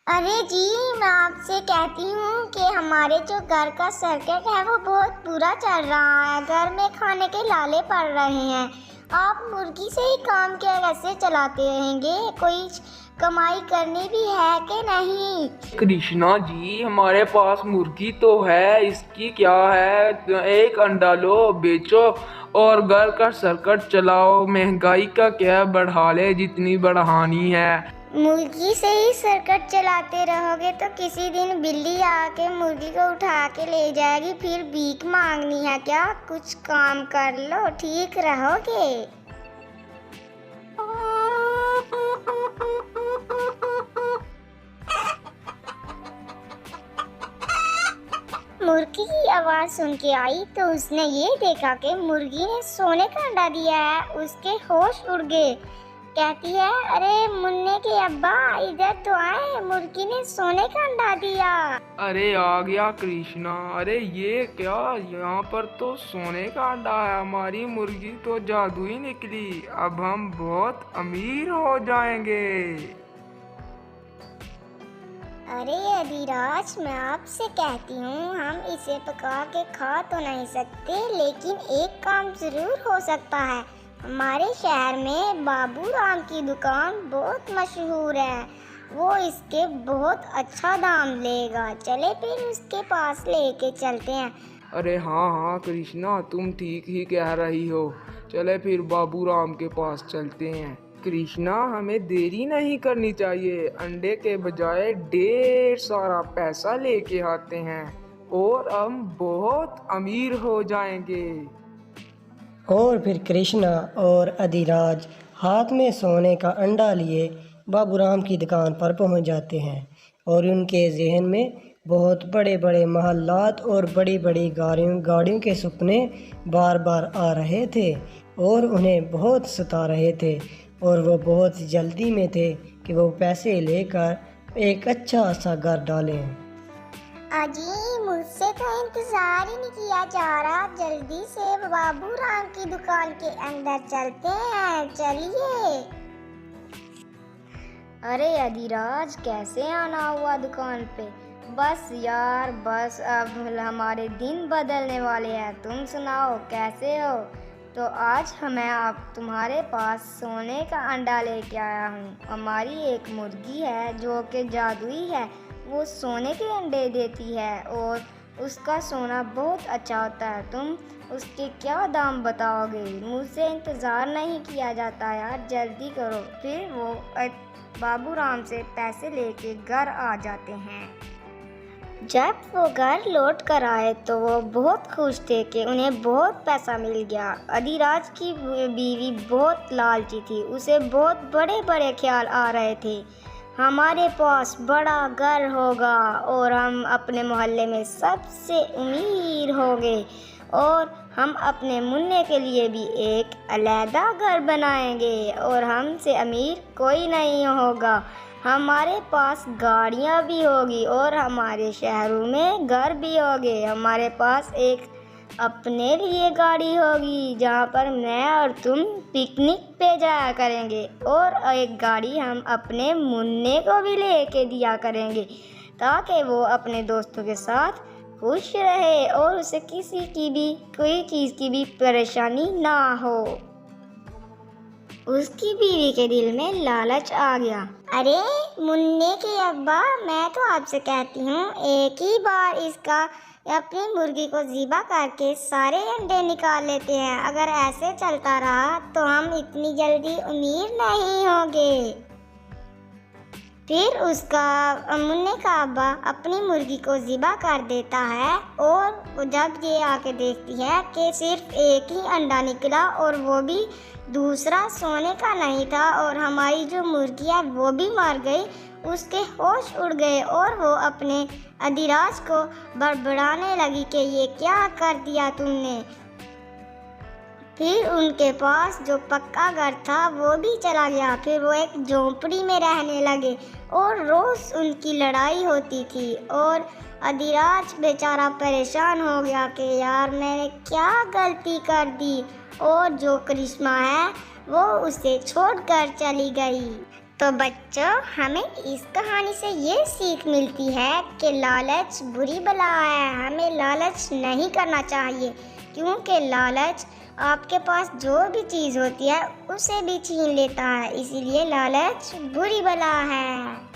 अरे जी, मैं आपसे कहती हूँ कि हमारे जो घर का सर्किट है वो बहुत बुरा चल रहा है। घर में खाने के लाले पड़ रहे हैं। आप मुर्गी से ही काम कैसे चलाते रहेंगे? कोई कमाई करनी भी है कि नहीं? कृष्णा जी, हमारे पास मुर्गी तो है, इसकी क्या है। एक अंडा लो, बेचो और घर का सर्कट चलाओ। महंगाई का क्या बढ़ा ले, जितनी बढ़ानी है। मुर्गी से ही सर्किट चलाते रहोगे तो किसी दिन बिल्ली आके मुर्गी को उठा के ले जाएगी, फिर भीख मांगनी है क्या? कुछ काम कर लो, ठीक रहोगे। मुर्गी की आवाज सुन के आई तो उसने ये देखा कि मुर्गी ने सोने का अंडा दिया है। उसके होश उड़ गए। कहती है, अरे मुन्ने के अब्बा इधर तो आए, मुर्गी ने सोने का अंडा दिया। अरे आ गया कृष्णा। अरे ये क्या, यहाँ पर तो सोने का अंडा है। हमारी मुर्गी तो जादुई निकली। अब हम बहुत अमीर हो जाएंगे। अरे अधिराज, मैं आपसे कहती हूँ, हम इसे पका के खा तो नहीं सकते, लेकिन एक काम जरूर हो सकता है। हमारे शहर में बाबू राम की दुकान बहुत मशहूर है। वो इसके बहुत अच्छा दाम लेगा। चले फिर उसके पास लेके चलते हैं। अरे हाँ हाँ कृष्णा, तुम ठीक ही कह रही हो। चले फिर बाबू राम के पास चलते हैं। कृष्णा, हमें देरी नहीं करनी चाहिए। अंडे के बजाय ढेर सारा पैसा लेके आते हैं और हम बहुत अमीर हो जाएंगे। और फिर कृष्णा और अधिराज हाथ में सोने का अंडा लिए बाबूराम की दुकान पर पहुंच जाते हैं और उनके जहन में बहुत बड़े बड़े महल्लात और बड़ी बड़ी गाड़ियों के सपने बार बार आ रहे थे और उन्हें बहुत सता रहे थे। और वो बहुत जल्दी में थे कि वो पैसे लेकर एक अच्छा सा घर डालें। अजी, मुझसे तो इंतजार ही नहीं किया जा रहा। जल्दी से बाबू राम की दुकान के अंदर चलते हैं, चलिए। अरे अधिराज, कैसे आना हुआ दुकान पे? बस यार बस, अब हमारे दिन बदलने वाले हैं। तुम सुनाओ, कैसे हो? तो आज मैं तुम्हारे पास सोने का अंडा लेके आया हूँ। हमारी एक मुर्गी है जो कि जादुई है। वो सोने के अंडे देती है और उसका सोना बहुत अच्छा होता है। तुम उसके क्या दाम बताओगे? मुझसे इंतज़ार नहीं किया जाता यार, जल्दी करो। फिर वो बाबू राम से पैसे लेके घर आ जाते हैं। जब वो घर लौट कर आए तो वो बहुत खुश थे कि उन्हें बहुत पैसा मिल गया। अधिराज की बीवी बहुत लालची थी। उसे बहुत बड़े बड़े ख्याल आ रहे थे। हमारे पास बड़ा घर होगा और हम अपने मोहल्ले में सबसे अमीर होंगे और हम अपने मुन्ने के लिए भी एक अलग घर बनाएंगे और हमसे अमीर कोई नहीं होगा। हमारे पास गाड़ियाँ भी होगी और हमारे शहरों में घर भी होंगे। हमारे पास एक अपने लिए गाड़ी होगी जहाँ पर मैं और तुम पिकनिक पे जाया करेंगे और एक गाड़ी हम अपने मुन्ने को भी लेके दिया करेंगे ताकि वो अपने दोस्तों के साथ खुश रहे और उसे किसी की भी कोई चीज़ की भी परेशानी ना हो। उसकी बीवी के दिल में लालच आ गया। अरे मुन्ने के अब्बा, मैं तो आपसे कहती हूँ, एक ही बार इसका अपनी मुर्गी को ज़िबा करके सारे अंडे निकाल लेते हैं। अगर ऐसे चलता रहा तो हम इतनी जल्दी अमीर नहीं होंगे। फिर उसका मुन्ने का अब्बा अपनी मुर्गी को ज़िबा कर देता है और जब ये आके देखती है कि सिर्फ एक ही अंडा निकला और वो भी दूसरा सोने का नहीं था और हमारी जो मुर्गी है वो भी मर गई, उसके होश उड़ गए और वो अपने अधिराज को बड़बड़ाने लगी कि ये क्या कर दिया तुमने। फिर उनके पास जो पक्का घर था वो भी चला गया। फिर वो एक झोंपड़ी में रहने लगे और रोज़ उनकी लड़ाई होती थी और अधिराज बेचारा परेशान हो गया कि यार मैंने क्या गलती कर दी। और जो करिश्मा है वो उसे छोड़कर चली गई। तो बच्चों, हमें इस कहानी से ये सीख मिलती है कि लालच बुरी बला है। हमें लालच नहीं करना चाहिए, क्योंकि लालच आपके पास जो भी चीज़ होती है उसे भी छीन लेता है। इसीलिए लालच बुरी बला है।